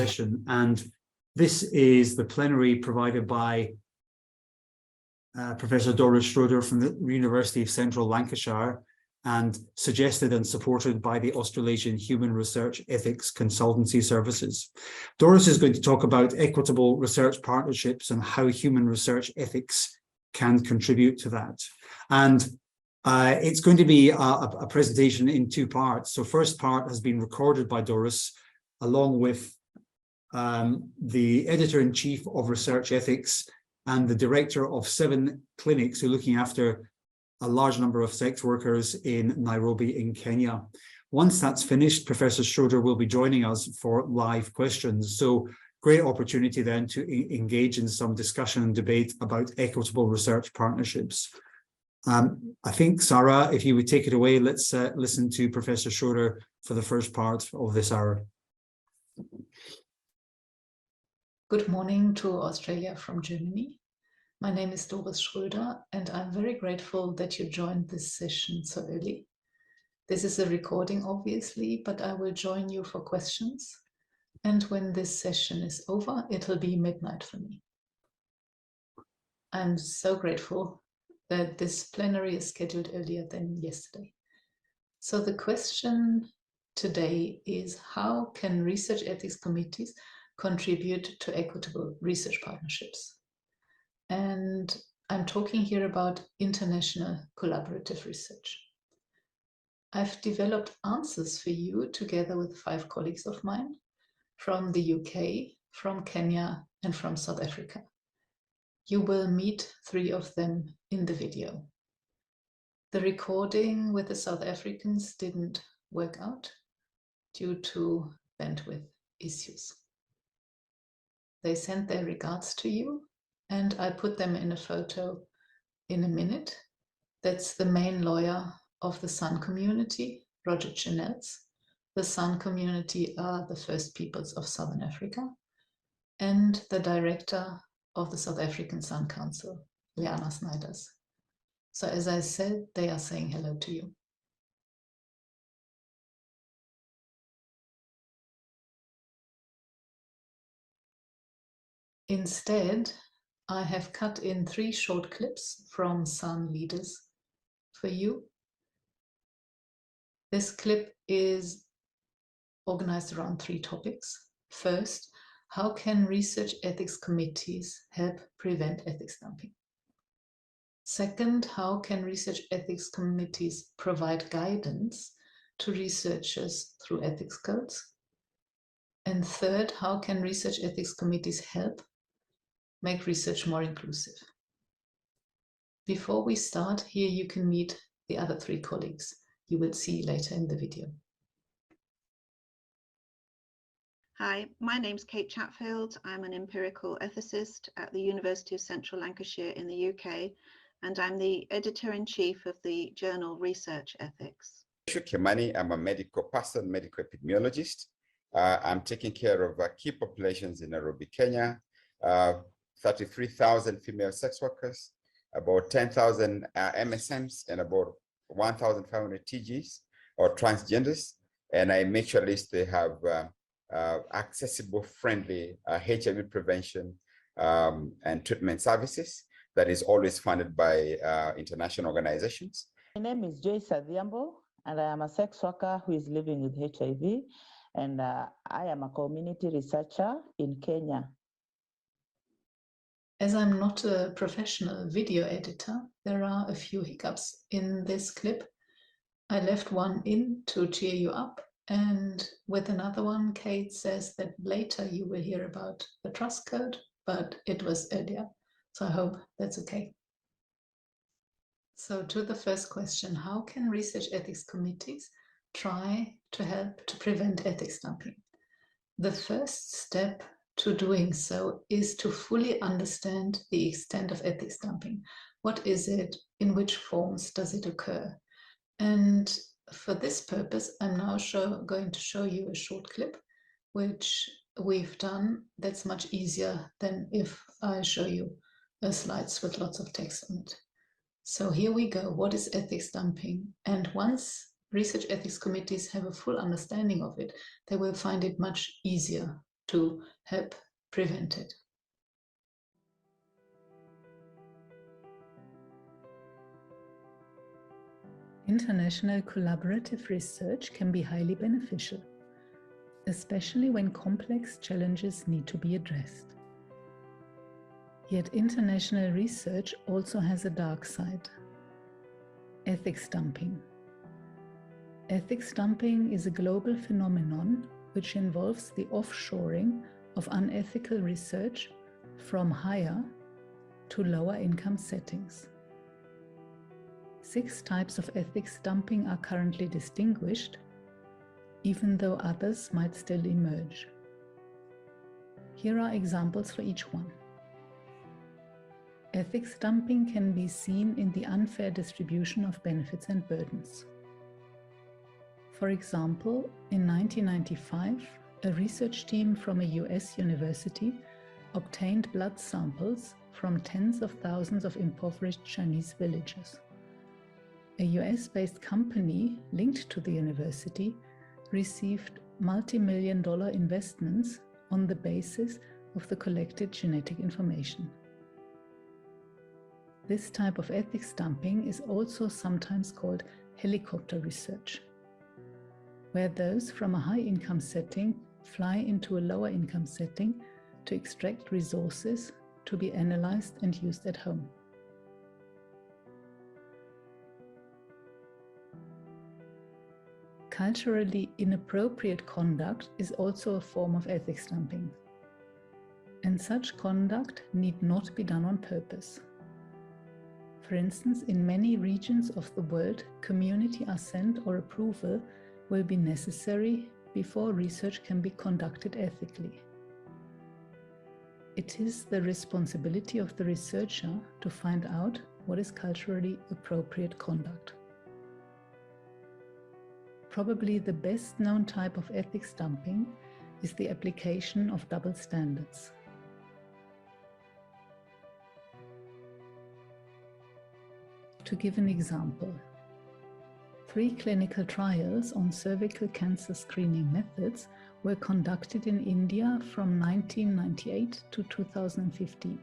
session, and this is the plenary provided by Professor Doris Schroeder from the University of Central Lancashire, and suggested and supported by the Australasian Human Research Ethics Consultancy Services. Doris is going to talk about equitable research partnerships and how human research ethics can contribute to that. And it's going to be a presentation in two parts. So first part has been recorded by Doris, along with the editor-in-chief of Research Ethics and the director of 7 clinics who are looking after a large number of sex workers in Nairobi in Kenya. Once that's finished, Professor Schroeder will be joining us for live questions. So great opportunity then to engage in some discussion and debate about equitable research partnerships. I think, Sarah, if you would take it away, let's listen to Professor Schroeder for the first part of this hour. Good morning to Australia from Germany. My name is Doris Schroeder, and I'm very grateful that you joined this session so early. This is a recording, obviously, but I will join you for questions. And when this session is over, it'll be midnight for me. I'm so grateful that this plenary is scheduled earlier than yesterday. So the question today is, how can research ethics committees contribute to equitable research partnerships? And I'm talking here about international collaborative research. I've developed answers for you together with 5 colleagues of mine from the UK, from Kenya, and from South Africa. You will meet 3 of them in the video. The recording with the South Africans didn't work out due to bandwidth issues. They sent their regards to you, and I put them in a photo in a minute. That's the main lawyer of the Sun community, Roger Chinels. The Sun community are the First Peoples of Southern Africa, and the director of the South African Sun Council, Liana Snyders. So as I said, they are saying hello to you. Instead, I have cut in 3 short clips from Sun leaders for you. This clip is organized around 3 topics. First, how can research ethics committees help prevent ethics dumping? Second, how can research ethics committees provide guidance to researchers through ethics codes? And third, how can research ethics committees help make research more inclusive? Before we start, here you can meet the other 3 colleagues you will see later in the video. Hi, my name's Kate Chatfield. I'm an empirical ethicist at the University of Central Lancashire in the UK, and I'm the editor-in-chief of the journal Research Ethics. Kimani, I'm a medical person, medical epidemiologist. I'm taking care of key populations in Nairobi, Kenya, 33,000 female sex workers, about 10,000 MSMs, and about 1,500 TGs or transgenders. And I make sure at least they have accessible, friendly HIV prevention and treatment services that is always funded by international organizations. My name is Joyce Adhiambo, and I am a sex worker who is living with HIV, and I am a community researcher in Kenya. As I'm not a professional video editor, there are a few hiccups in this clip. I left one in to cheer you up, and with another one, Kate says that later you will hear about the trust code, but it was earlier, so I hope that's okay. So to the first question, how can research ethics committees try to help to prevent ethics dumping? The first step to doing so is to fully understand the extent of ethics dumping. What is it? In which forms does it occur? And for this purpose, I'm now going to show you a short clip, which we've done. That's much easier than if I show you slides with lots of text on it. So here we go. What is ethics dumping? And once research ethics committees have a full understanding of it, they will find it much easier to help prevent it. International collaborative research can be highly beneficial, especially when complex challenges need to be addressed. Yet international research also has a dark side: ethics dumping. Ethics dumping is a global phenomenon which involves the offshoring of unethical research from higher to lower income settings. 6 types of ethics dumping are currently distinguished, even though others might still emerge. Here are examples for each one. Ethics dumping can be seen in the unfair distribution of benefits and burdens. For example, in 1995, a research team from a US university obtained blood samples from tens of thousands of impoverished Chinese villages. A US-based company linked to the university received multi-million-dollar investments on the basis of the collected genetic information. This type of ethics dumping is also sometimes called helicopter research, where those from a high-income setting fly into a lower-income setting to extract resources to be analyzed and used at home. Culturally inappropriate conduct is also a form of ethics dumping, and such conduct need not be done on purpose. For instance, in many regions of the world, community assent or approval will be necessary before research can be conducted ethically. It is the responsibility of the researcher to find out what is culturally appropriate conduct. Probably the best known type of ethics dumping is the application of double standards. To give an example, 3 clinical trials on cervical cancer screening methods were conducted in India from 1998 to 2015.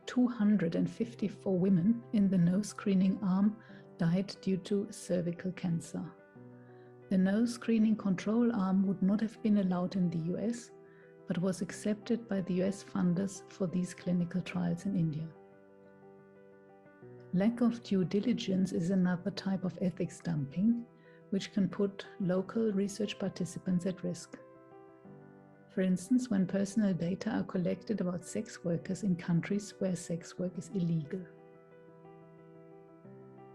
254 women in the no screening arm died due to cervical cancer. The no screening control arm would not have been allowed in the US, but was accepted by the US funders for these clinical trials in India. Lack of due diligence is another type of ethics dumping, which can put local research participants at risk. For instance, when personal data are collected about sex workers in countries where sex work is illegal.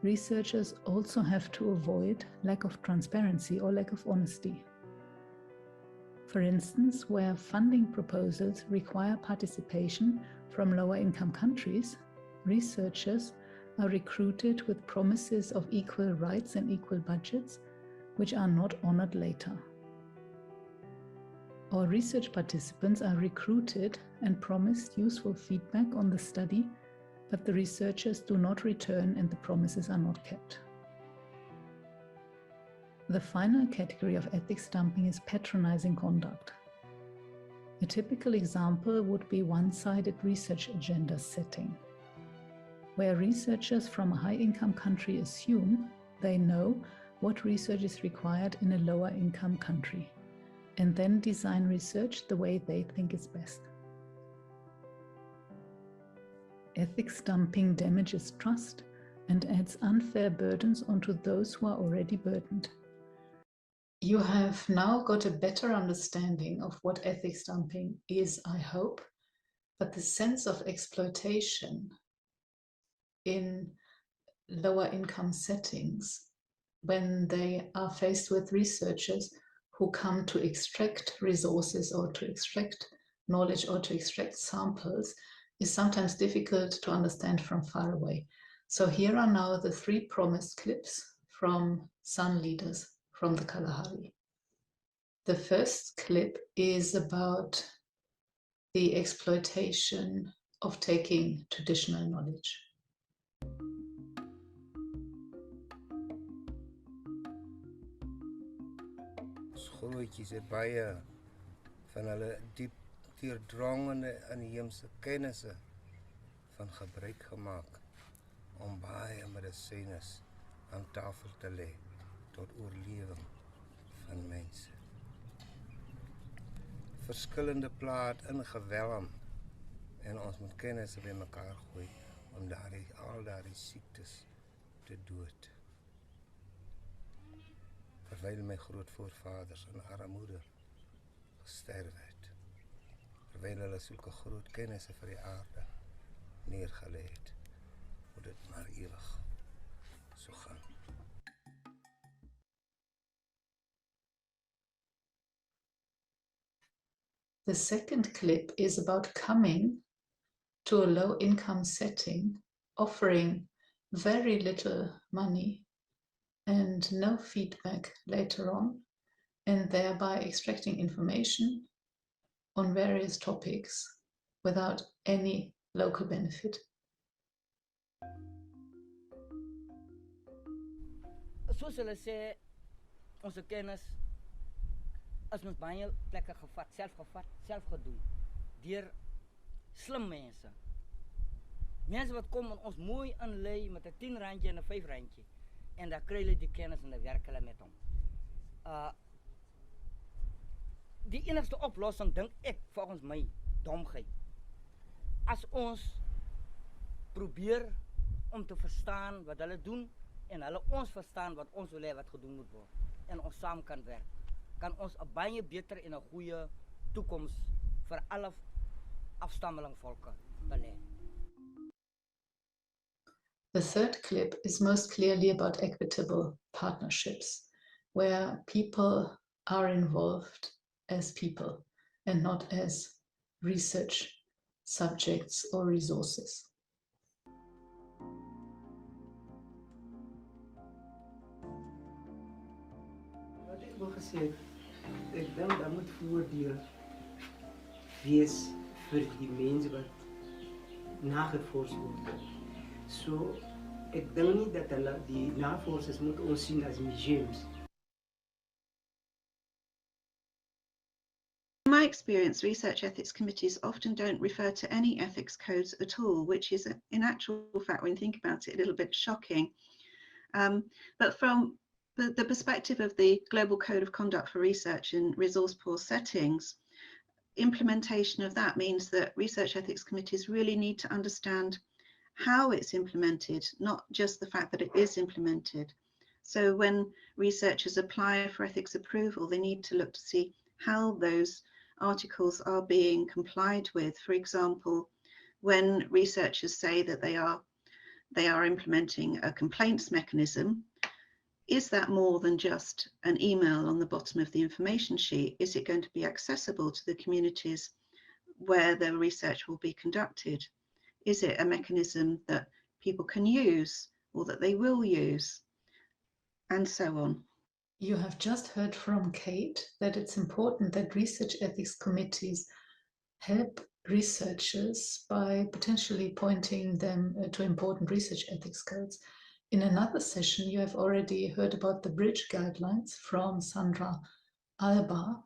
Researchers also have to avoid lack of transparency or lack of honesty. For instance, where funding proposals require participation from lower-income countries, researchers are recruited with promises of equal rights and equal budgets, which are not honored later. Or research participants are recruited and promised useful feedback on the study, but the researchers do not return and the promises are not kept. The final category of ethics dumping is patronizing conduct. A typical example would be one-sided research agenda setting, where researchers from a high-income country assume they know what research is required in a lower-income country, and then design research the way they think is best. Ethics dumping damages trust and adds unfair burdens onto those who are already burdened. You have now got a better understanding of what ethics dumping is, I hope, but the sense of exploitation in lower income settings when they are faced with researchers who come to extract resources or to extract knowledge or to extract samples is sometimes difficult to understand from far away. So here are now the 3 promised clips from Sun leaders from the Kalahari. The first clip is about the exploitation of taking traditional knowledge. Ons grootjies het baie van hulle diep deurdrongende inheemse kennisse van gebruik gemaak om baie medisynes aan tafel te lê tot oorlewing van mense. Verskillende plaat ingewelm en ons moet kennisse bymekaar gooi om al daardie siektes te dood. Terwyl my grootvoorvaders in armoede gesterf het, terwyl hulle sulke groot kennisse vir die aarde neergelê het, moet dit maar ewig so gaan. The second clip is about coming to a low-income setting, offering very little money and no feedback later on, and thereby extracting information on various topics without any local benefit. Soos hulle sê, onze kennis is ons baie plekke gevat, self gedoen, deur slim mense. Mense wat kom en ons mooi inlei met 'n 10 randjie en 'n 5 randjie. En dan kry hulle die kennis en dan werk hulle met hom. Die enigste oplossing, dink ek, volgens my, domheid. As ons probeer om te verstaan wat hulle doen en hulle ons verstaan wat ons wil hê wat gedoen moet word en ons saam kan werk, kan ons 'n baie beter en 'n goeie toekoms vir alle afstammelingvolke belê. The third clip is most clearly about equitable partnerships, where people are involved as people and not as research subjects or resources. Wat ek wil gesê het, ek dink daar moet voordeel wees vir die mense wat nagevors word. So ek dink nie dat hulle die navorsers moet ons sien as museums. In my experience, research ethics committees often don't refer to any ethics codes at all, which is in actual fact, when you think about it, a little bit shocking. But from the perspective of the Global Code of Conduct for Research in resource-poor settings, implementation of that means that research ethics committees really need to understand how it's implemented, not just the fact that it is implemented. So when researchers apply for ethics approval, they need to look to see how those articles are being complied with. For example, when researchers say that they are implementing a complaints mechanism, is that more than just an email on the bottom of the information sheet? Is it going to be accessible to the communities where the research will be conducted? Is it a mechanism that people can use or that they will use? And so on. You have just heard from Kate that it's important that research ethics committees help researchers by potentially pointing them to important research ethics codes. In another session, you have already heard about the bridge guidelines from Sandra Alba,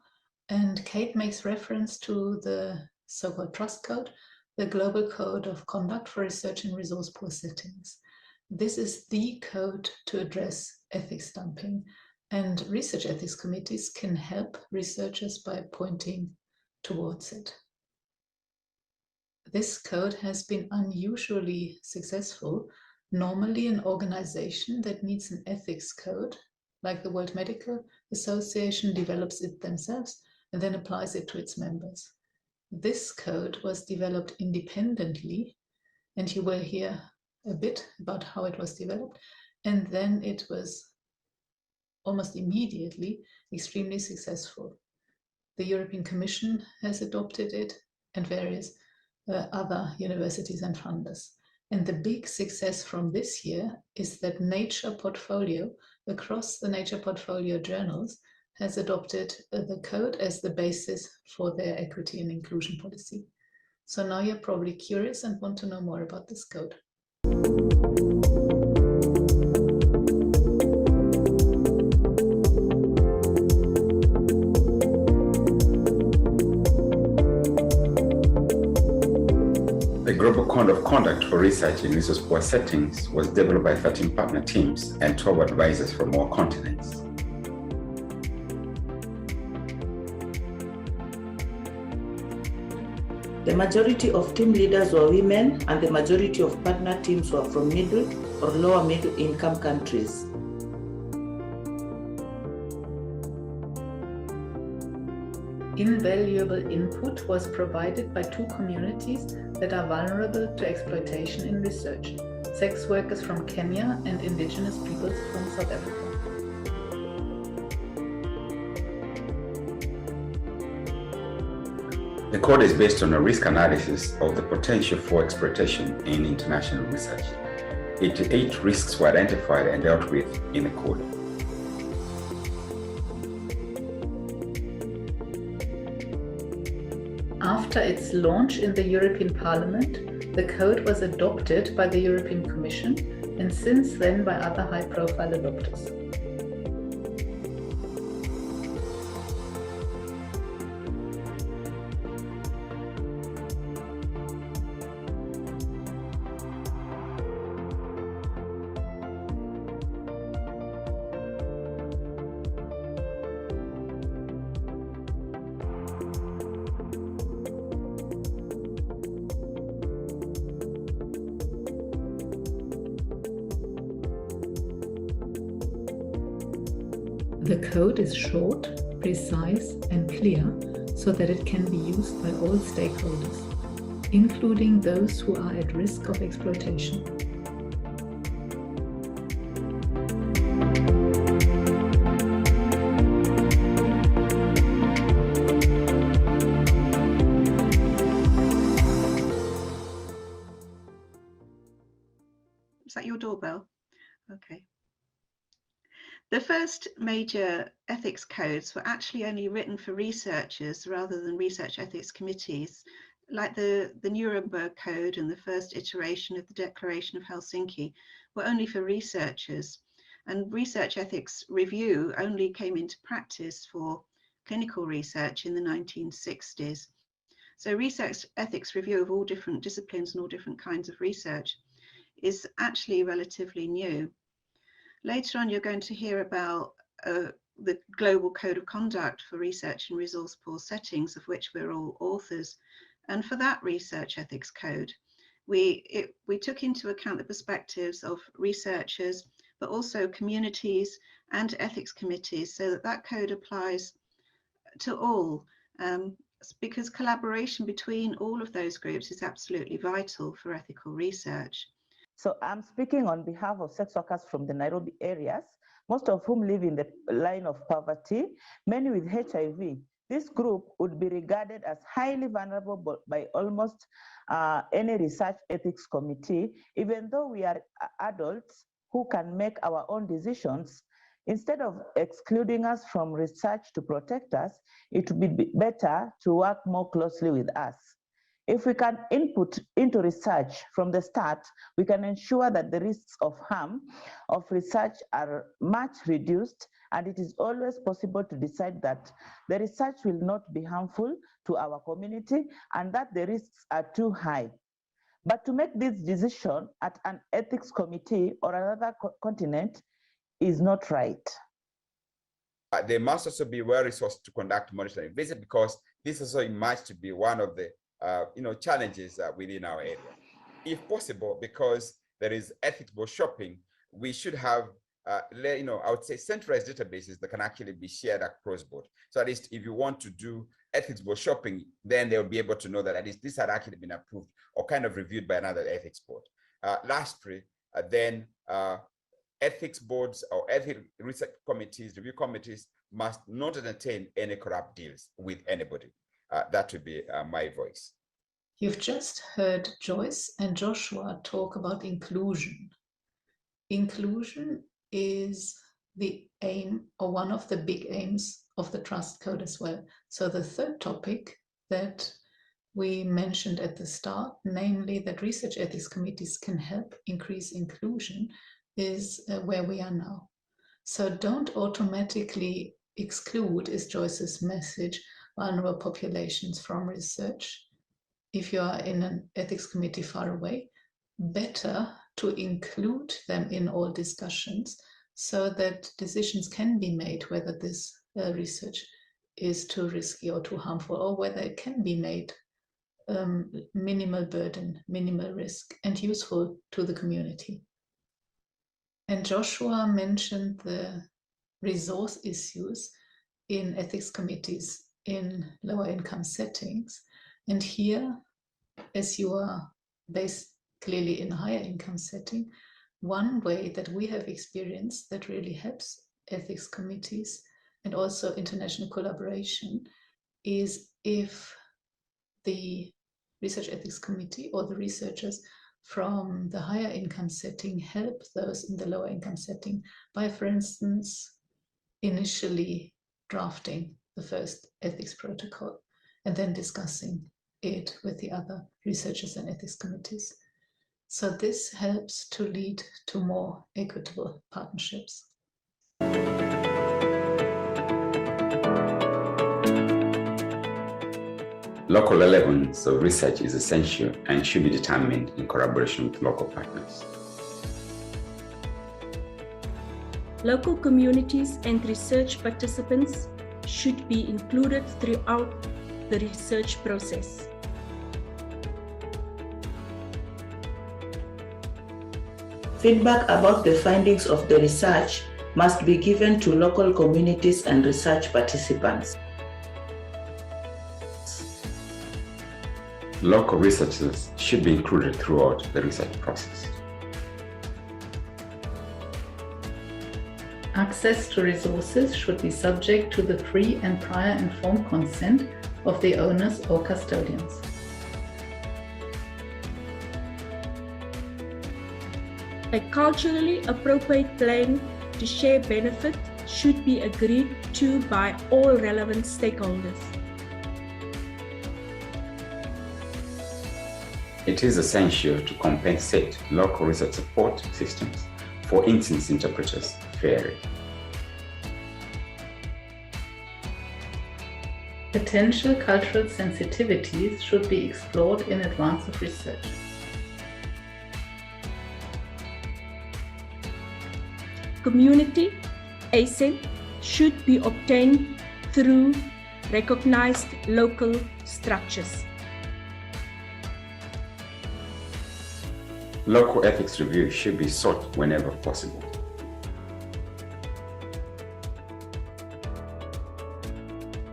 and Kate makes reference to the so-called trust code, the Global Code of Conduct for Research in Resource-Poor Settings. This is the code to address ethics dumping, and research ethics committees can help researchers by pointing towards it. This code has been unusually successful. Normally, an organization that needs an ethics code, like the World Medical Association, develops it themselves and then applies it to its members. This code was developed independently, and you will hear a bit about how it was developed, and then it was almost immediately extremely successful. The European Commission has adopted it, and various other universities and funders. And the big success from this year is that Nature Portfolio, across the Nature Portfolio journals, has adopted the code as the basis for their equity and inclusion policy. So now you're probably curious and want to know more about this code. code of conduct for research in resource-poor settings was developed by 13 partner teams and 12 advisors from all continents. The majority of team leaders were women, and the majority of partner teams were from middle or lower middle income countries. Invaluable input was provided by two communities that are vulnerable to exploitation in research: sex workers from Kenya and indigenous peoples from South Africa. The code is based on a risk analysis of the potential for exploitation in international research. 88 risks were identified and dealt with in the code. After its launch in the European Parliament, the code was adopted by the European Commission and since then by other high-profile adopters. The code is short, precise, and clear so that it can be used by all stakeholders, including those who are at risk of exploitation. Is that your doorbell? Okay. The first major ethics codes were actually only written for researchers rather than research ethics committees, like the Nuremberg Code and the first iteration of the Declaration of Helsinki were only for researchers. And research ethics review only came into practice for clinical research in the 1960s. So research ethics review of all different disciplines and all different kinds of research is actually relatively new. Later on, you're going to hear about the Global Code of Conduct for Research in Resource-Poor Settings, of which we're all authors. And for that research ethics code, we took into account the perspectives of researchers, but also communities and ethics committees, so that that code applies to all, because collaboration between all of those groups is absolutely vital for ethical research. So I'm speaking on behalf of sex workers from the Nairobi areas, most of whom live in the line of poverty, many with HIV. This group would be regarded as highly vulnerable by almost any research ethics committee, even though we are adults who can make our own decisions. Instead of excluding us from research to protect us, it would be better to work more closely with us. If we can input into research from the start, we can ensure that the risks of harm of research are much reduced, and it is always possible to decide that the research will not be harmful to our community and that the risks are too high. But to make this decision at an ethics committee or another continent is not right. They must also be well-resourced to conduct monitoring visits, because this also emerged to be one of the challenges within our area. If possible, because there is ethical shopping, we should have, I would say, centralized databases that can actually be shared across board. So at least if you want to do ethical shopping, then they'll be able to know that at least this had actually been approved or kind of reviewed by another ethics board. Lastly, then ethics boards or ethics research committees, review committees must not entertain any corrupt deals with anybody. That would be my voice. You've just heard Joyce and Joshua talk about inclusion. Inclusion is the aim, or one of the big aims, of the Trust Code as well. So the third topic that we mentioned at the start, namely that research ethics committees can help increase inclusion, is where we are now. So don't automatically exclude, is Joyce's message, vulnerable populations from research. if you are in an ethics committee far away, better to include them in all discussions so that decisions can be made whether this research is too risky or too harmful, or whether it can be made minimal burden, minimal risk, and useful to the community. And Joshua mentioned the resource issues in ethics committees in lower income settings. And here, as you are based clearly in a higher income setting, one way that we have experienced that really helps ethics committees and also international collaboration is if the research ethics committee or the researchers from the higher income setting help those in the lower income setting by, for instance, initially drafting the first ethics protocol and then discussing it with the other researchers and ethics committees. So this helps to lead to more equitable partnerships. Local relevance of research is essential and should be determined in collaboration with local partners. Local communities and research participants should be included throughout the research process. Feedback about the findings of the research must be given to local communities and research participants. Local researchers should be included throughout the research process. Access to resources should be subject to the free and prior informed consent of the owners or custodians. A culturally appropriate plan to share benefit should be agreed to by all relevant stakeholders. It is essential to compensate local research support systems, for instance, interpreters, fairly. Potential cultural sensitivities should be explored in advance of research. Community assent should be obtained through recognized local structures. Local ethics review should be sought whenever possible.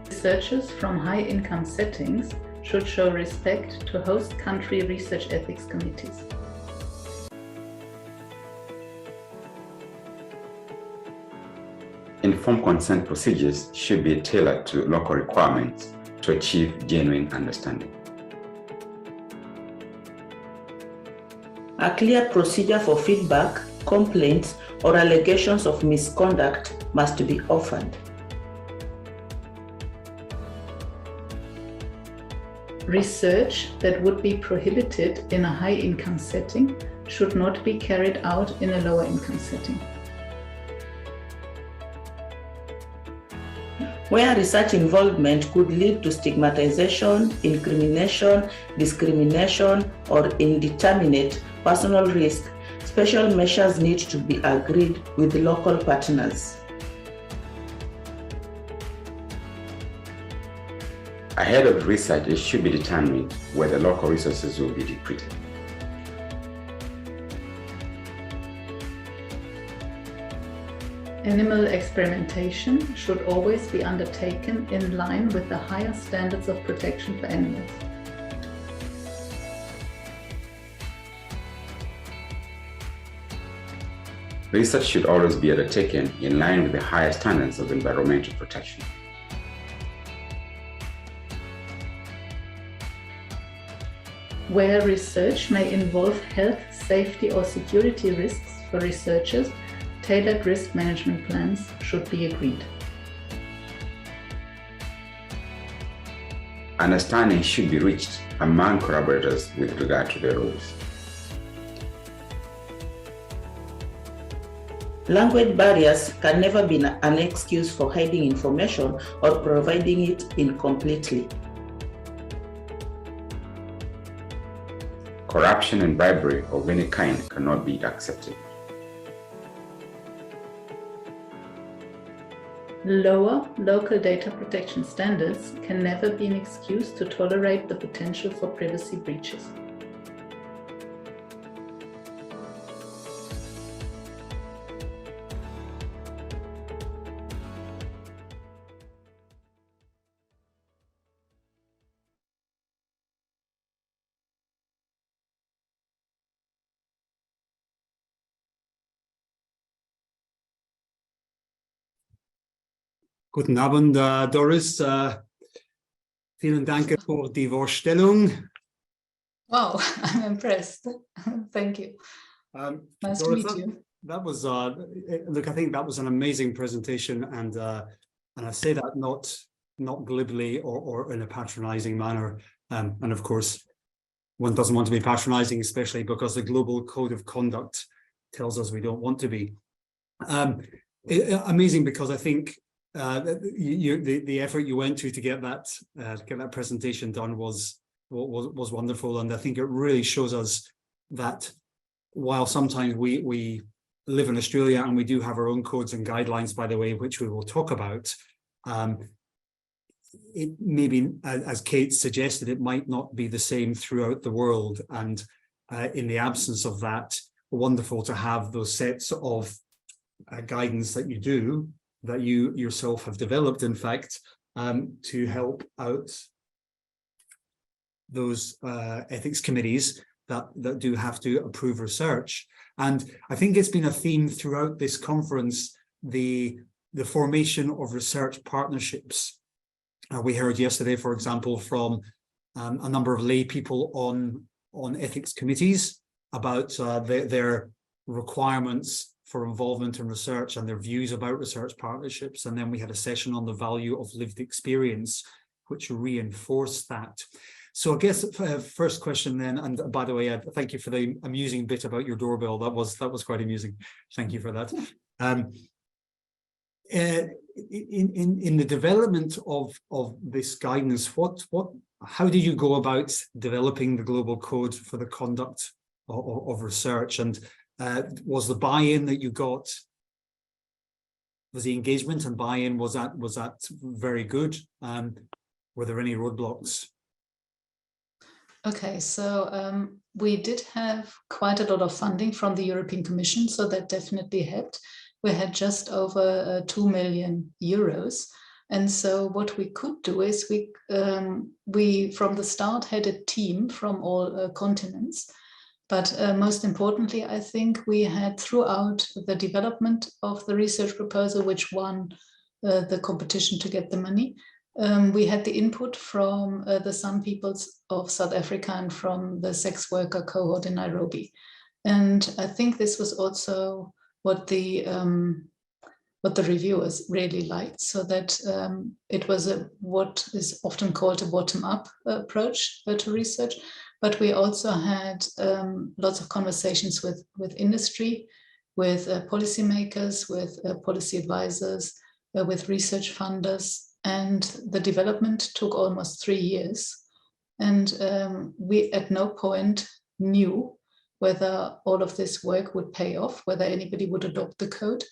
Researchers from high-income settings should show respect to host country research ethics committees. Informed consent procedures should be tailored to local requirements to achieve genuine understanding. A clear procedure for feedback, complaints, or allegations of misconduct must be offered. Research that would be prohibited in a high-income setting should not be carried out in a lower-income setting. Where research involvement could lead to stigmatization, incrimination, discrimination, or indeterminate personal risk, special measures need to be agreed with local partners. Ahead of research, it should be determined whether local resources will be depleted. Animal experimentation should always be undertaken in line with the higher standards of protection for animals. Research should always be undertaken in line with the higher standards of environmental protection. Where research may involve health, safety, or security risks for researchers, tailored risk management plans should be agreed. Understanding should be reached among collaborators with regard to their roles. Language barriers can never be an excuse for hiding information or providing it incompletely. corruption and bribery of any kind cannot be accepted. Lower local data protection standards can never be an excuse to tolerate the potential for privacy breaches. Guten Abend, Doris. Vielen Dank für die Vorstellung. Wow, I'm impressed. Thank you. Nice Doris, to meet you. That was, look, I think that was an amazing presentation, and I say that not glibly or in a patronizing manner. And of course, one doesn't want to be patronizing, especially because the Global Code of Conduct tells us we don't want to be. Amazing, because I think the effort you went to get that presentation done was wonderful, and I think it really shows us that while sometimes we live in Australia and we do have our own codes and guidelines, by the way, which we will talk about, it maybe, as Kate suggested, it might not be the same throughout the world, and in the absence of that, wonderful to have those sets of guidance that you yourself have developed, in fact, to help out those ethics committees that do have to approve research. And I think it's been a theme throughout this conference, the formation of research partnerships. We heard yesterday, for example, from a number of lay people on ethics committees about their requirements for involvement in research and their views about research partnerships. And then we had a session on the value of lived experience, which reinforced that. So I guess first question then, and by the way, thank you for the amusing bit about your doorbell. That was quite amusing. Thank you for that. In the development of this guidance, how did you go about developing the global code for the conduct of research? And was the buy-in that you got, was the engagement and buy-in, was that very good? Were there any roadblocks? Okay, so we did have quite a lot of funding from the European Commission, so that definitely helped. We had just over 2 million euros. And so what we could do is we from the start had a team from all continents. But most importantly, I think we had throughout the development of the research proposal, which won the competition to get the money, we had the input from the San peoples of South Africa and from the sex worker cohort in Nairobi. And I think this was also what the reviewers really liked, so that it was what is often called a bottom-up approach to research. But we also had lots of conversations with industry, with policymakers, with policy advisors, with research funders, and the development took almost 3 years. And we at no point knew whether all of this work would pay off, whether anybody would adopt the code,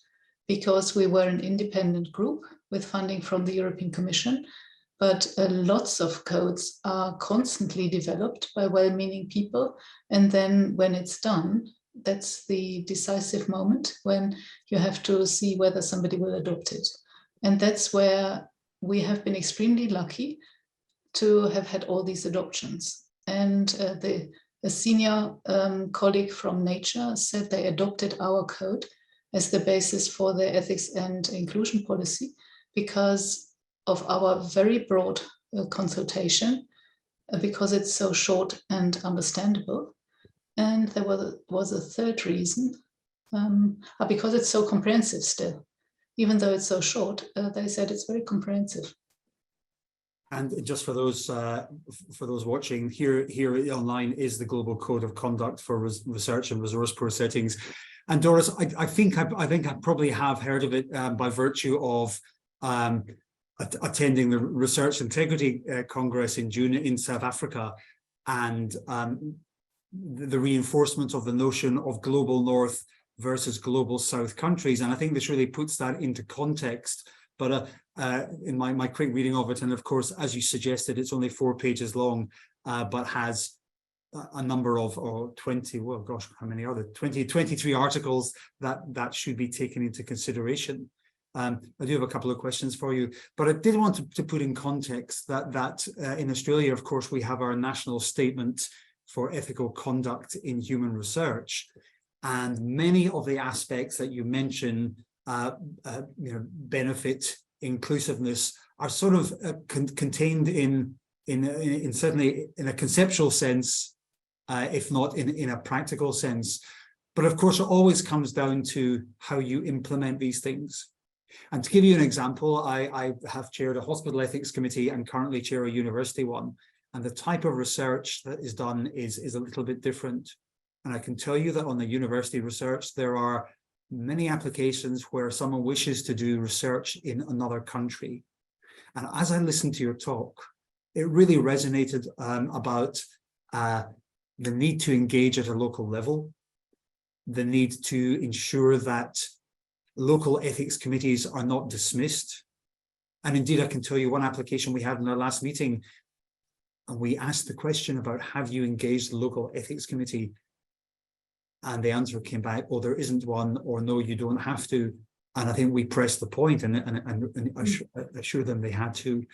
because we were an independent group with funding from the European Commission. But lots of codes are constantly developed by well-meaning people. And then when it's done, that's the decisive moment when you have to see whether somebody will adopt it. And that's where we have been extremely lucky to have had all these adoptions. And a senior colleague from Nature said they adopted our code as the basis for their ethics and inclusion policy because of our very broad consultation, because it's so short and understandable. And there was a third reason, because it's so comprehensive still. Even though it's so short, they said it's very comprehensive. And just for those watching, here online is the Global Code of Conduct for Research and Resource Poor Settings. And Doris, I think I probably have heard of it by virtue of attending the Research Integrity Congress in June in South Africa, and the reinforcement of the notion of global North versus global South countries. And I think this really puts that into context. But in my quick reading of it, and of course, as you suggested, it's only 4 pages long, but has a number of 20, well, gosh, how many are there? 23 articles that should be taken into consideration. I do have a couple of questions for you, but I did want to put in context that in Australia, of course, we have our national statement for ethical conduct in human research. And many of the aspects that you mention, benefit, inclusiveness, are sort of contained in certainly in a conceptual sense, if not in a practical sense. But of course, it always comes down to how you implement these things. And to give you an example, I have chaired a hospital ethics committee and currently chair a university one. And the type of research that is done is a little bit different. And I can tell you that on the university research, there are many applications where someone wishes to do research in another country. And as I listened to your talk, it really resonated about the need to engage at a local level, the need to ensure that local ethics committees are not dismissed. And indeed, I can tell you one application we had in our last meeting, and we asked the question about, have you engaged the local ethics committee? And the answer came back, oh, there isn't one, or no, you don't have to. And I think we pressed the point and assured them they had to.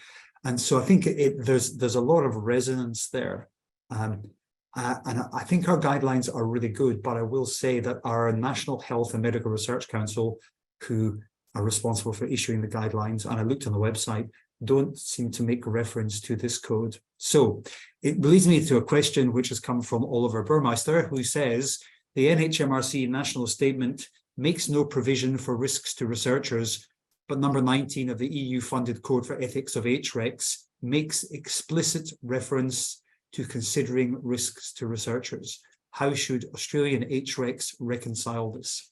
And so I think there's a lot of resonance there. And I think our guidelines are really good, but I will say that our National Health and Medical Research Council, who are responsible for issuing the guidelines, and I looked on the website, don't seem to make reference to this code. So it leads me to a question which has come from Oliver Burmeister, who says, the NHMRC national statement makes no provision for risks to researchers, but number 19 of the EU-funded Code for Ethics of HRECs makes explicit reference to considering risks to researchers. How should Australian HRECs reconcile this?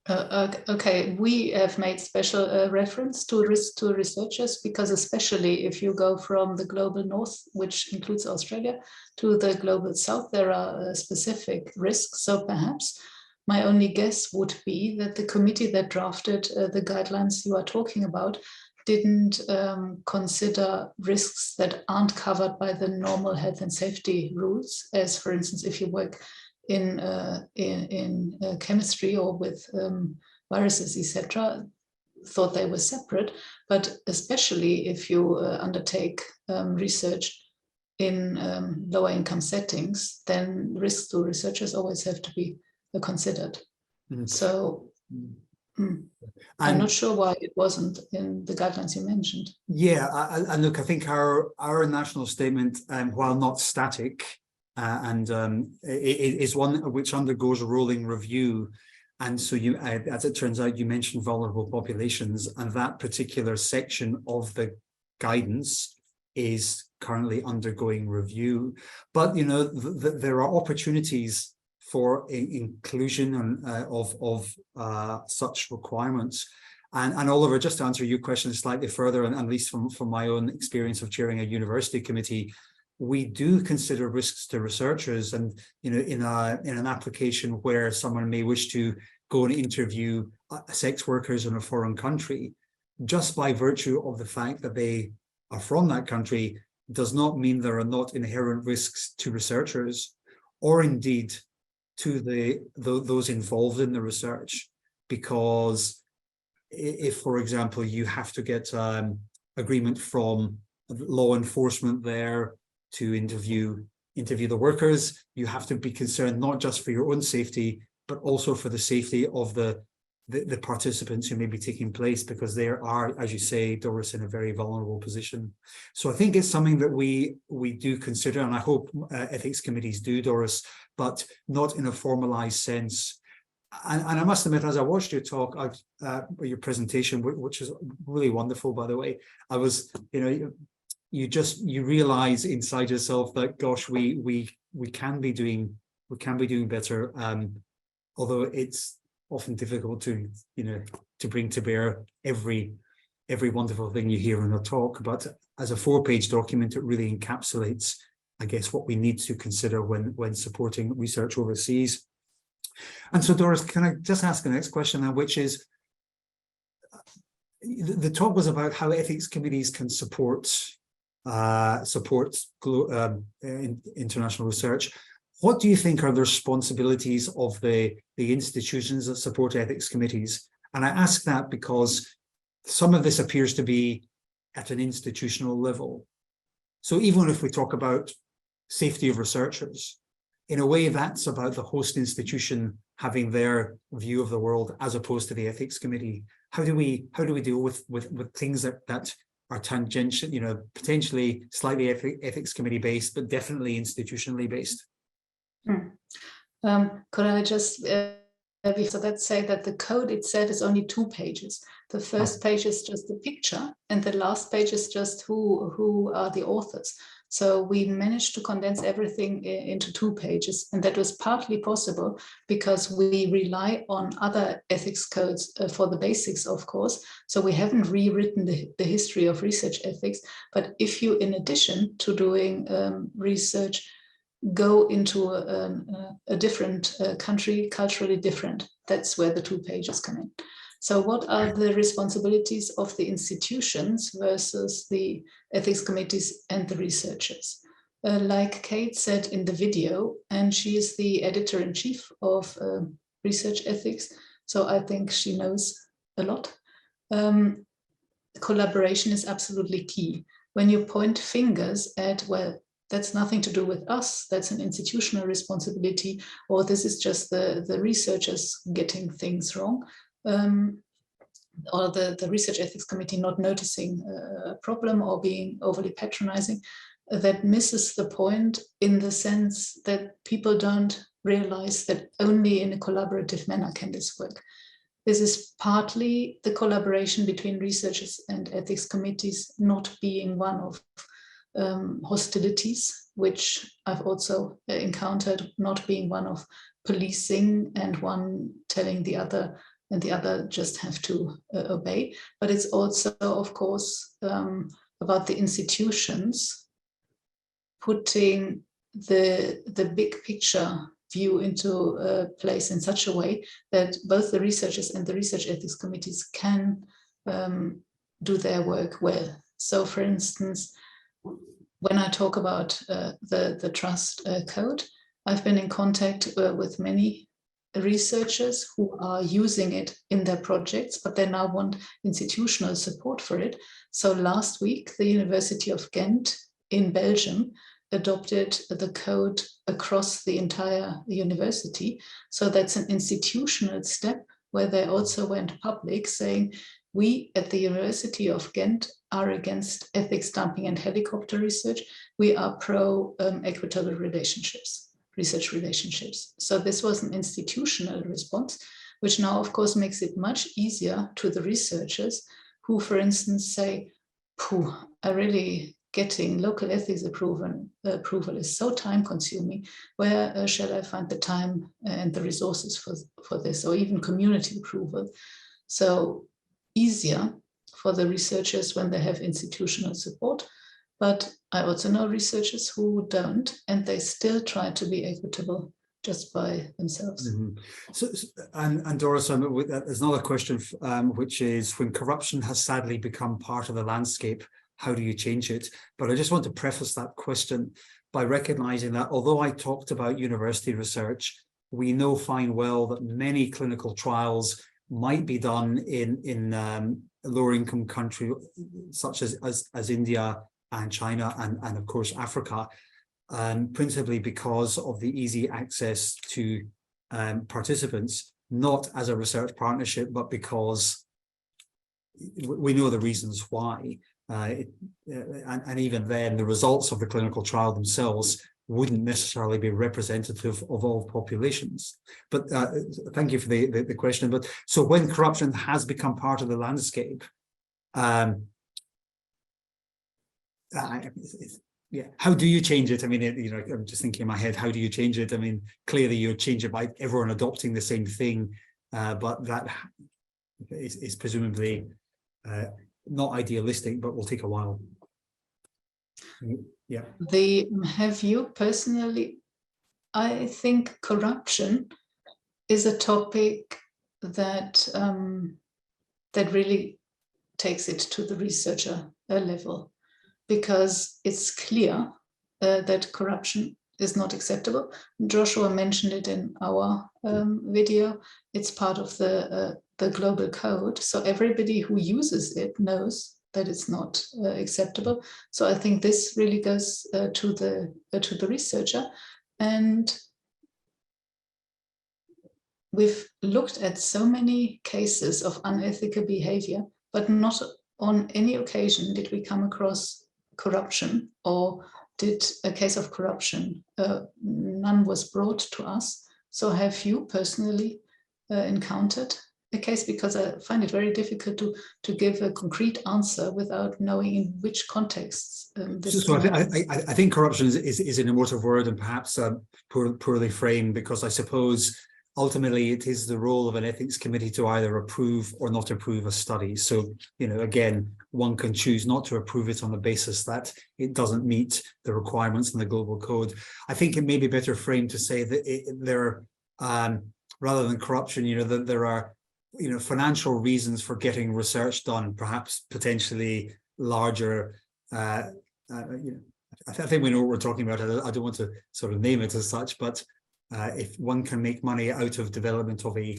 Okay, we have made special reference to risk to researchers, because especially if you go from the global north, which includes Australia, to the global south, there are specific risks. So perhaps my only guess would be that the committee that drafted the guidelines you are talking about didn't consider risks that aren't covered by the normal health and safety rules, as for instance, if you work in chemistry or with viruses, etc., thought they were separate. But especially if you undertake research in lower income settings, then risks to researchers always have to be considered. Mm-hmm. So I'm not sure why it wasn't in the guidelines you mentioned. Yeah, and look, I think our national statement, while not static, it is one which undergoes rolling review. And so you, as it turns out, you mentioned vulnerable populations, and that particular section of the guidance is currently undergoing review. But, you know, there are opportunities for inclusion of such requirements. And Oliver, just to answer your question slightly further, and at least from my own experience of chairing a university committee, we do consider risks to researchers. And, you know, in an application where someone may wish to go and interview sex workers in a foreign country, just by virtue of the fact that they are from that country does not mean there are not inherent risks to researchers, or indeed to those involved in the research. Because if, for example, you have to get agreement from law enforcement there to interview the workers, you have to be concerned not just for your own safety, but also for the safety of the participants who may be taking place, because they are, as you say, Doris, in a very vulnerable position. So I think it's something that we do consider, and I hope ethics committees do, Doris, but not in a formalized sense. And I must admit, as I watched your talk, your presentation, which is really wonderful, by the way, I was, you know, you realize inside yourself that, gosh, we can be doing better, although it's often difficult to, you know, to bring to bear every wonderful thing you hear in a talk. But as a 4-page document, it really encapsulates I guess, what we need to consider when supporting research overseas. And so, Doris, can I just ask the next question now, which is, the talk was about how ethics committees can support international research. What do you think are the responsibilities of the institutions that support ethics committees? And I ask that because some of this appears to be at an institutional level. So even if we talk about safety of researchers, in a way that's about the host institution having their view of the world as opposed to the ethics committee. How do we deal with things that are tangential, you know, potentially slightly ethics committee based, but definitely institutionally based? Could I just so let's say that the code itself is only 2 pages. The first page is just the picture, and the last page is just who are the authors. So we managed to condense everything into 2 pages, and that was partly possible because we rely on other ethics codes for the basics, of course. So we haven't rewritten the history of research ethics, but if you, in addition to doing research, go into a different country, culturally different, that's where the 2 pages come in. So what are the responsibilities of the institutions versus the ethics committees and the researchers? Like Kate said in the video, and she is the editor-in-chief of research ethics, so I think she knows a lot. Collaboration is absolutely key. When you point fingers at, well, that's nothing to do with us, that's an institutional responsibility, or this is just the researchers getting things wrong, or the research ethics committee not noticing a problem or being overly patronizing, that misses the point in the sense that people don't realize that only in a collaborative manner can this work. This is partly the collaboration between researchers and ethics committees not being one of hostilities, which I've also encountered, not being one of policing and one telling the other and the other just have to obey. But it's also, of course, about the institutions putting the big picture view into place in such a way that both the researchers and the research ethics committees can do their work well. So, for instance, when I talk about the trust code, I've been in contact with many researchers who are using it in their projects, but they now want institutional support for it. So last week, the University of Ghent in Belgium adopted the code across the entire university. So that's an institutional step where they also went public saying, we at the University of Ghent are against ethics dumping and helicopter research. We are pro equitable relationships, research relationships. So this was an institutional response, which now, of course, makes it much easier to the researchers who, for instance, say, getting local ethics approval is so time consuming. Where shall I find the time and the resources for this, or even community approval? So easier for the researchers when they have institutional support. But I also know researchers who don't, and they still try to be equitable just by themselves. Mm-hmm. So, and Doris, there's another question, which is, when corruption has sadly become part of the landscape, how do you change it? But I just want to preface that question by recognizing that although I talked about university research, we know fine well that many clinical trials might be done in lower income countries such as India and China and of course Africa, principally because of the easy access to participants, not as a research partnership, but because we know the reasons why. And even then, the results of the clinical trial themselves wouldn't necessarily be representative of all populations. But thank you for the question. But so when corruption has become part of the landscape, how do you change it? I mean, I'm just thinking in my head, how do you change it? I mean, clearly you change it by everyone adopting the same thing, but that is presumably not idealistic, but will take a while. Yeah. Have you personally, I think corruption is a topic that that really takes it to the researcher level, because it's clear that corruption is not acceptable. Joshua mentioned it in our video. It's part of the global code, so everybody who uses it knows that it's not acceptable. So I think this really goes to the researcher, and we've looked at so many cases of unethical behavior, but not on any occasion did we come across corruption, or did a case of corruption. None was brought to us. So have you personally encountered a case? Because I find it very difficult to give a concrete answer without knowing in which contexts this So I think corruption is an emotive word, and perhaps poorly framed, because I suppose ultimately it is the role of an ethics committee to either approve or not approve a study. So, you know, again, one can choose not to approve it on the basis that it doesn't meet the requirements in the global code. I think it may be better framed to say that there are, rather than corruption, you know, that there are, you know, financial reasons for getting research done, perhaps potentially larger, you know, I think we know what we're talking about. I don't want to sort of name it as such, but if one can make money out of development of a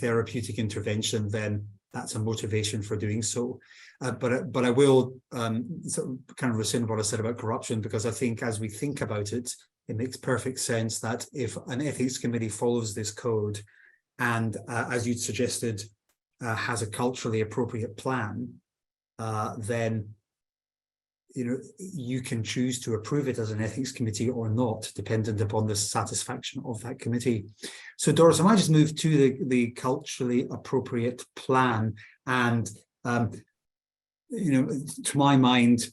therapeutic intervention, then that's a motivation for doing so. But I will sort of kind of rescind what I said about corruption, because I think as we think about it, it makes perfect sense that if an ethics committee follows this code and, as you suggested, has a culturally appropriate plan, then you know, you can choose to approve it as an ethics committee or not, dependent upon the satisfaction of that committee. So Doris, I might just move to the culturally appropriate plan. And, you know, to my mind,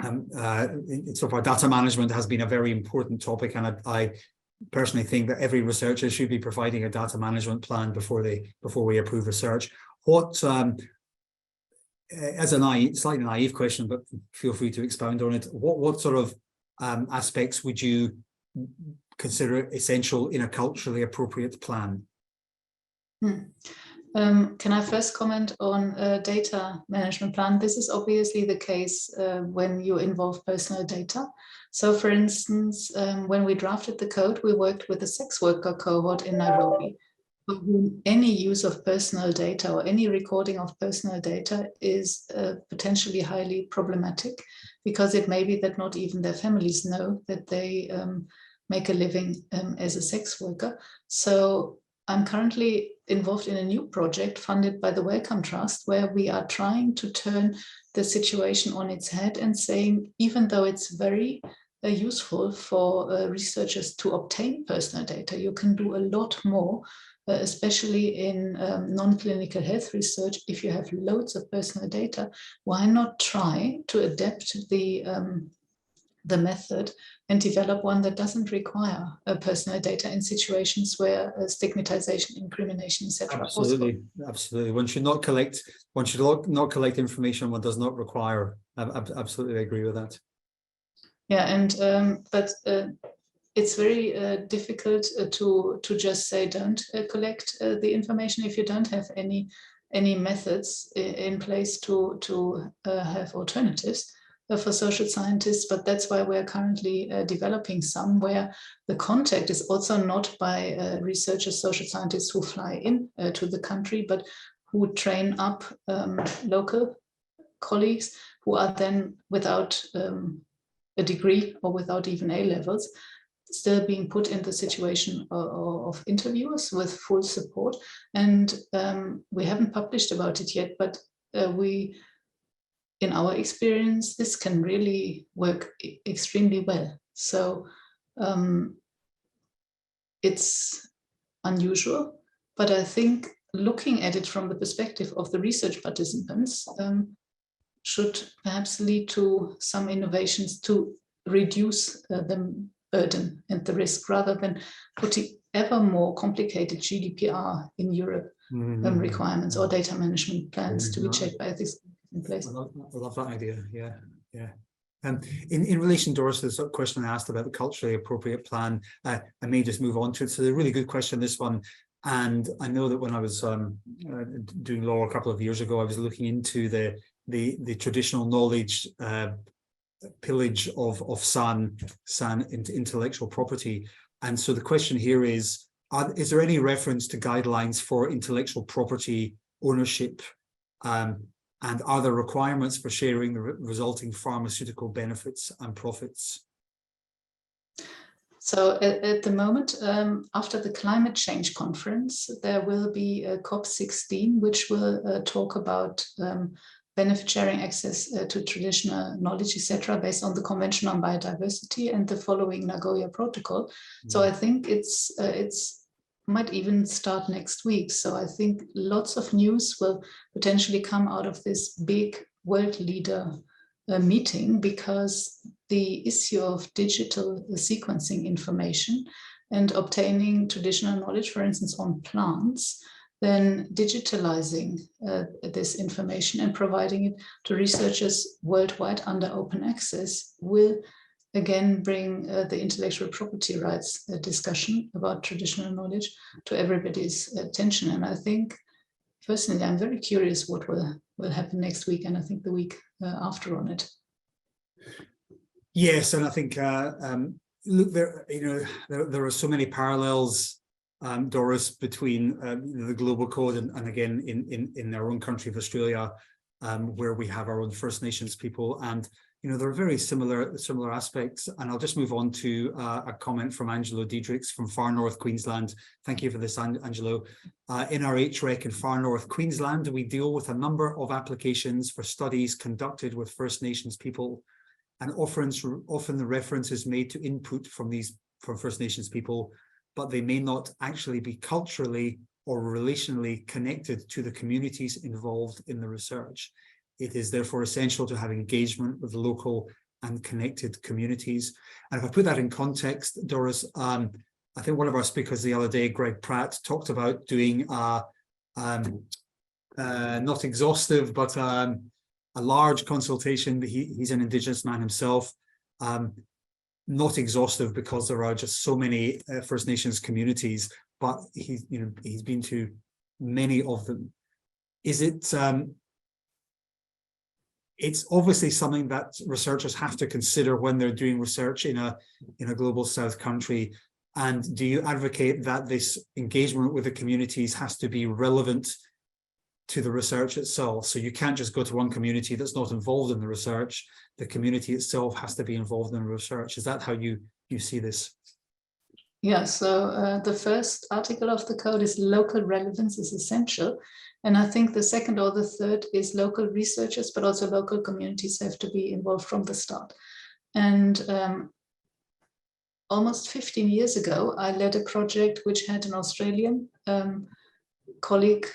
sort of our data management has been a very important topic. And I personally think that every researcher should be providing a data management plan before we approve research. What, as a slightly naive question, but feel free to expound on it, what sort of aspects would you consider essential in a culturally appropriate plan? Can I first comment on a data management plan? This is obviously the case when you involve personal data. So for instance, when we drafted the code, we worked with a sex worker cohort in Nairobi. Any use of personal data or any recording of personal data is potentially highly problematic, because it may be that not even their families know that they make a living as a sex worker. So I'm currently involved in a new project funded by the Wellcome Trust, where we are trying to turn the situation on its head and saying, even though it's very useful for researchers to obtain personal data, you can do a lot more, especially in non-clinical health research. If you have loads of personal data, why not try to adapt the method and develop one that doesn't require personal data in situations where stigmatization, incrimination, etc. Absolutely, absolutely. One should not collect information one does not require. I absolutely agree with that. Yeah, and but it's very difficult to just say don't collect the information if you don't have any methods in place to have alternatives for social scientists. But that's why we're currently developing some where the contact is also not by researchers, social scientists who fly in to the country, but who train up local colleagues who are then without a degree or without even A-levels, still being put in the situation of interviewers with full support. And we haven't published about it yet, but in our experience, this can really work extremely well. So it's unusual, but I think looking at it from the perspective of the research participants should perhaps lead to some innovations to reduce the burden and the risk, rather than putting ever more complicated GDPR in Europe requirements or data management plans to be checked by ethics in place. I love that idea. Yeah, Yeah. In relation, Doris, to the sort of question I asked about the culturally appropriate plan, I may just move on to it. So a really good question, this one. And I know that when I was doing law a couple of years ago, I was looking into the traditional knowledge pillage of San intellectual property. And so the question here is there any reference to guidelines for intellectual property ownership? And are there requirements for sharing the resulting pharmaceutical benefits and profits? So at the moment, after the climate change conference, there will be a COP16, which will talk about benefit sharing, access to traditional knowledge, etc., based on the Convention on Biodiversity and the following Nagoya Protocol. So I think it's might even start next week. So I think lots of news will potentially come out of this big world leader meeting, because the issue of digital sequencing information and obtaining traditional knowledge, for instance, on plants, then digitalizing this information and providing it to researchers worldwide under open access will again bring the intellectual property rights discussion about traditional knowledge to everybody's attention. And I think, personally, I'm very curious what will happen next week, and I think the week after on it. Yes, and I think look, there are so many parallels, Doris, between the global code and again in our own country of Australia, where we have our own First Nations people, and there are very similar aspects. And I'll just move on to a comment from Angelo Diedrichs from Far North Queensland. Thank you for this, Angelo. In our HREC in Far North Queensland, we deal with a number of applications for studies conducted with First Nations people, and often the reference is made to input from First Nations people, but they may not actually be culturally or relationally connected to the communities involved in the research. It is therefore essential to have engagement with local and connected communities. And if I put that in context, Doris, I think one of our speakers the other day, Greg Pratt, talked about doing not exhaustive, but a large consultation. He's an Indigenous man himself, not exhaustive because there are just so many First Nations communities, but he's been to many of them. Is it? It's obviously something that researchers have to consider when they're doing research in a global South country. And do you advocate that this engagement with the communities has to be relevant to the research itself? So you can't just go to one community that's not involved in the research. The community itself has to be involved in the research. Is that how you see this? Yeah, so the first article of the code is local relevance is essential. And I think the second or the third is local researchers, but also local communities have to be involved from the start. And almost 15 years ago, I led a project which had an Australian colleague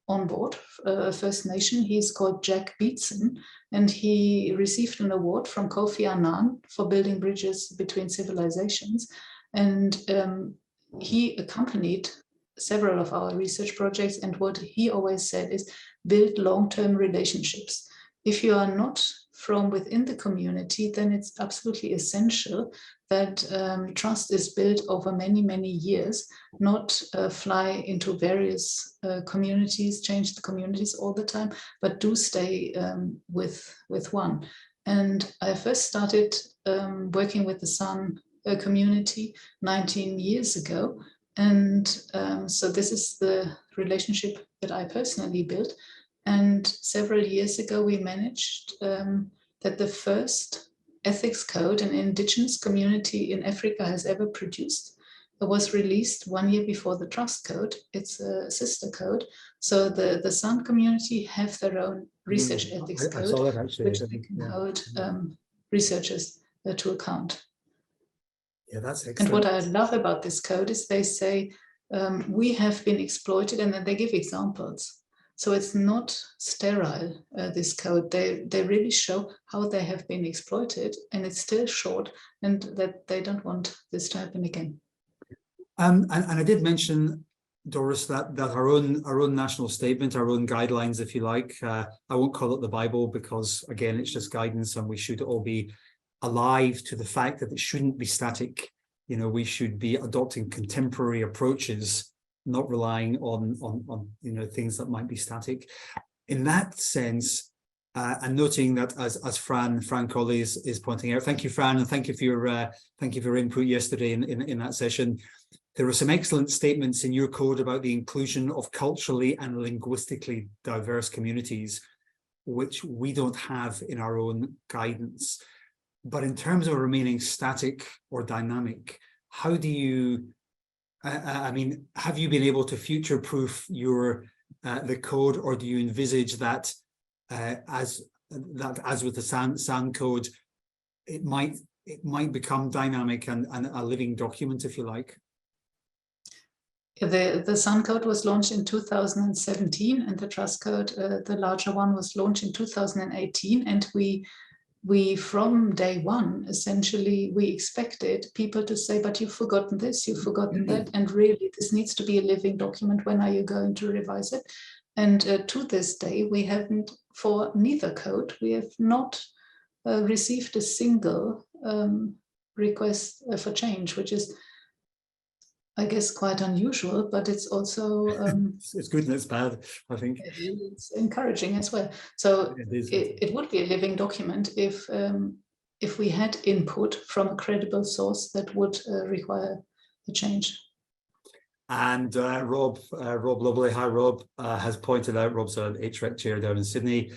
on board, a First Nation. He's called Jack Beatson, and he received an award from Kofi Annan for building bridges between civilizations. And he accompanied several of our research projects, and what he always said is build long-term relationships. If you are not from within the community, then it's absolutely essential that trust is built over many, many years, not fly into various communities, change the communities all the time, but do stay with one. And I first started working with the San community 19 years ago. And so this is the relationship that I personally built. And several years ago, we managed that the first ethics code an Indigenous community in Africa has ever produced was released 1 year before the Trust Code. It's a sister code. So the San community have their own research ethics code, I saw that actually, which they can hold researchers to account. Yeah, that's excellent. And what I love about this code is they say, we have been exploited, and then they give examples. So it's not sterile, this code. They really show how they have been exploited, and it's still short, and that they don't want this to happen again. And I did mention Doris, that our own national statement, our own guidelines, if you like, I won't call it the Bible because, again, it's just guidance, and we should all be alive to the fact that it shouldn't be static. You know, we should be adopting contemporary approaches, not relying on you know, things that might be static. In that sense, and noting that as Fran Colley is pointing out, thank you, Fran, and thank you for your input yesterday in that session. There are some excellent statements in your code about the inclusion of culturally and linguistically diverse communities, which we don't have in our own guidance. But in terms of remaining static or dynamic, how do you, I mean, have you been able to future-proof your the code, or do you envisage that as with the SAN code, it might become dynamic and a living document, if you like? The SAN code was launched in 2017, and the trust code, the larger one, was launched in 2018, and we from day one, essentially, we expected people to say, but you've forgotten this, you've forgotten that, and really this needs to be a living document. When are you going to revise it? And to this day, we haven't, for neither code, we have not received a single request for change, which is, I guess, quite unusual, but it's also it's good and it's bad, I think. It's encouraging as well. So it would be a living document if we had input from a credible source that would require a change. And Rob Lovely, hi Rob, has pointed out, Rob's an HREC chair down in Sydney.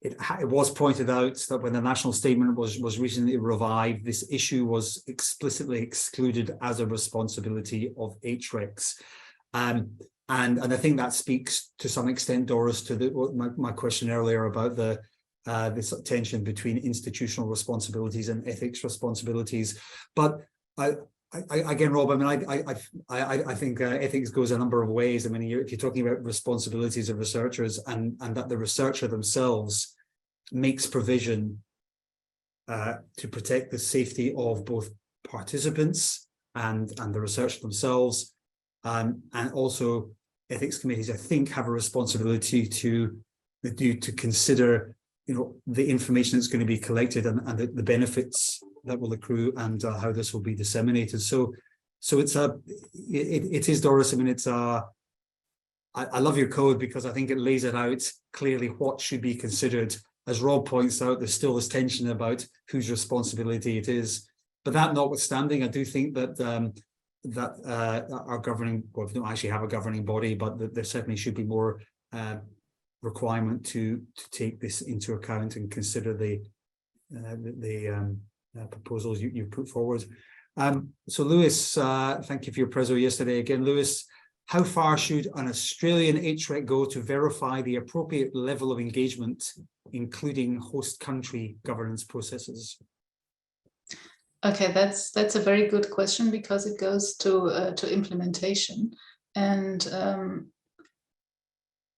It was pointed out that when the national statement was recently revived, this issue was explicitly excluded as a responsibility of HRECs. And I think that speaks to some extent, Doris, to my question earlier about this tension between institutional responsibilities and ethics responsibilities. But again, Rob, I mean, I think ethics goes a number of ways. I mean, if you're talking about responsibilities of researchers and that the researcher themselves makes provision to protect the safety of both participants and the research themselves, and also ethics committees, I think, have a responsibility to consider, you know, the information that's going to be collected and the benefits that will accrue and how this will be disseminated. So it is, Doris. I mean, I love your code because I think it lays it out clearly what should be considered. As Rob points out, there's still this tension about whose responsibility it is. But that notwithstanding, I do think that our governing, well, we don't actually have a governing body, but there certainly should be more requirement to take this into account and consider the proposals you put forward. So Lewis, thank you for your preso yesterday. Again, Lewis, how far should an Australian HREC go to verify the appropriate level of engagement, including host country governance processes? Okay, that's a very good question because it goes to implementation. And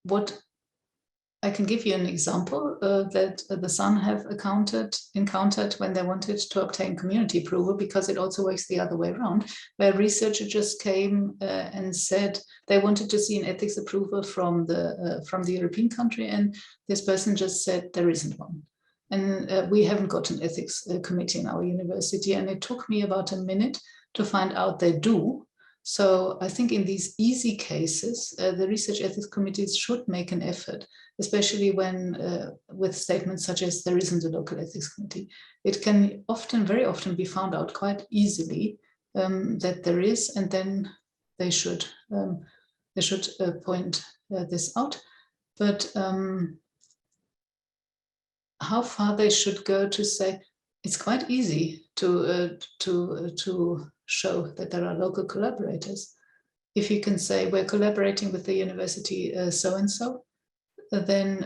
what I can give you an example that the SAN have encountered when they wanted to obtain community approval, because it also works the other way around, where researchers just came and said they wanted to see an ethics approval from the European country, and this person just said there isn't one. And we haven't got an ethics committee in our university, and it took me about a minute to find out they do. So I think in these easy cases, the research ethics committees should make an effort, especially when with statements such as there isn't a local ethics committee. It can very often be found out quite easily that there is, and then they should point this out. But how far they should go to say it's quite easy to show that there are local collaborators. If you can say we're collaborating with the university so-and-so, then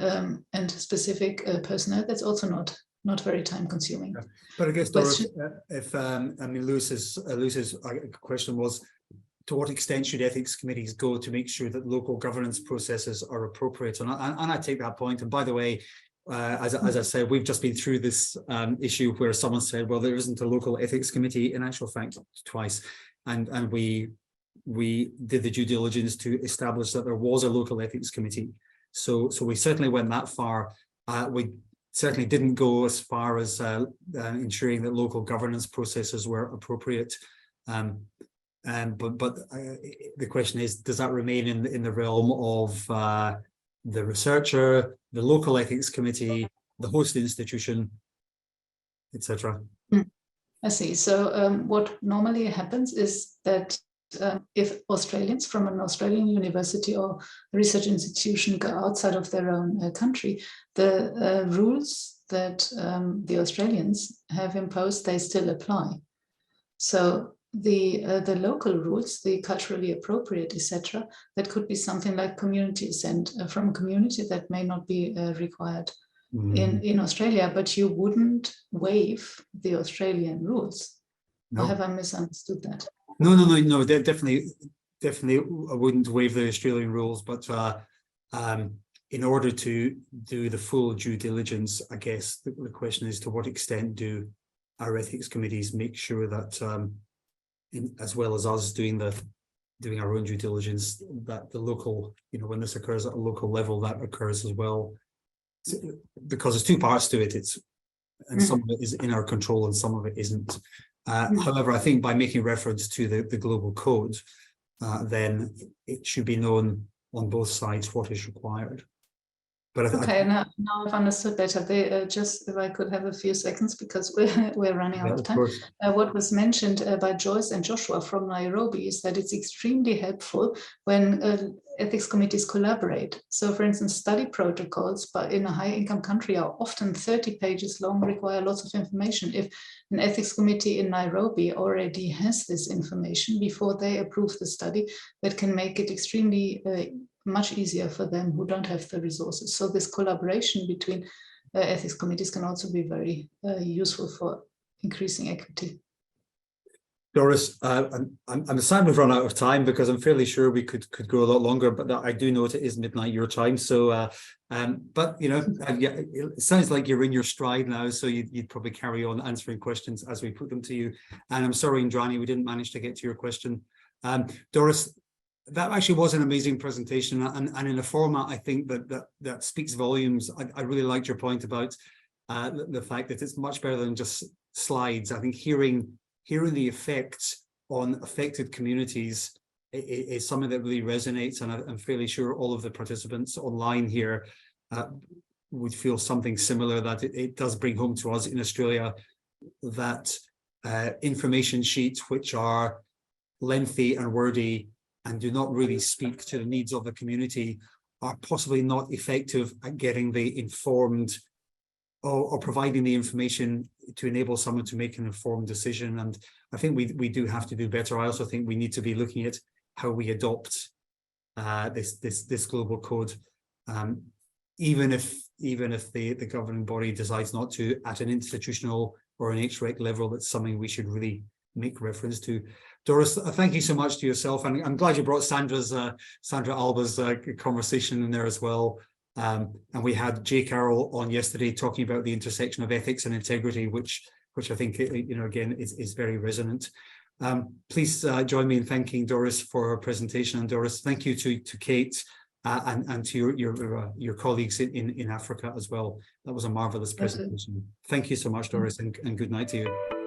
and specific personnel, that's also not very time consuming. Yeah. But I guess, Doris, if I mean, Lewis's question was, to what extent should ethics committees go to make sure that local governance processes are appropriate? And I take that point. And by the way, as I said, we've just been through this issue where someone said, well, there isn't a local ethics committee, in actual fact, twice. And we we did the due diligence to establish that there was a local ethics committee. So we certainly went that far. We certainly didn't go as far as ensuring that local governance processes were appropriate. But the question is, does that remain in the realm of the researcher, the local ethics committee, the host institution, etc.? I see. So what normally happens is that if Australians from an Australian university or research institution go outside of their own country, the rules that the Australians have imposed, they still apply. So the local rules, the culturally appropriate, etc., that could be something like community assent from a community that may not be required in Australia, but you wouldn't waive the Australian rules. No. Or have I misunderstood that? No, definitely I wouldn't waive the Australian rules, but in order to do the full due diligence, I guess the question is, to what extent do our ethics committees make sure that, as well as us doing our own due diligence, that the local, when this occurs at a local level, that occurs as well, because there's two parts to it. And some of it is in our control and some of it isn't. However, I think by making reference to the global code, then it should be known on both sides what is required. But now I've understood better. Just if I could have a few seconds, because we're running out of time. What was mentioned by Joyce and Joshua from Nairobi is that it's extremely helpful when ethics committees collaborate. So, for instance, study protocols, but in a high-income country, are often 30 pages long, require lots of information. If an ethics committee in Nairobi already has this information before they approve the study, that can make it extremely much easier for them who don't have the resources. So this collaboration between ethics committees can also be very useful for increasing equity. Doris, I'm sad we've run out of time, because I'm fairly sure we could go a lot longer, but I do know it is midnight your time. So, but it sounds like you're in your stride now, so you'd probably carry on answering questions as we put them to you. And I'm sorry, Indrani, we didn't manage to get to your question. Doris, that actually was an amazing presentation, and in a format I think that speaks volumes. I really liked your point about the fact that it's much better than just slides. I think hearing the effects on affected communities is something that really resonates, and I'm fairly sure all of the participants online here would feel something similar, that it does bring home to us in Australia that information sheets which are lengthy and wordy and do not really speak to the needs of the community are possibly not effective at getting the informed or providing the information to enable someone to make an informed decision. And I think we do have to do better. I also think we need to be looking at how we adopt this global code, even if the governing body decides not to at an institutional or an HREC level. That's something we should really make reference to. Doris, thank you so much to yourself, and I'm glad you brought Sandra Alba's conversation in there as well. And we had Jay Carroll on yesterday talking about the intersection of ethics and integrity, which I think again is very resonant. Please join me in thanking Doris for her presentation. And Doris, thank you to Kate and to your colleagues in Africa as well. That was a marvelous presentation. Thank you so much, Doris, and good night to you.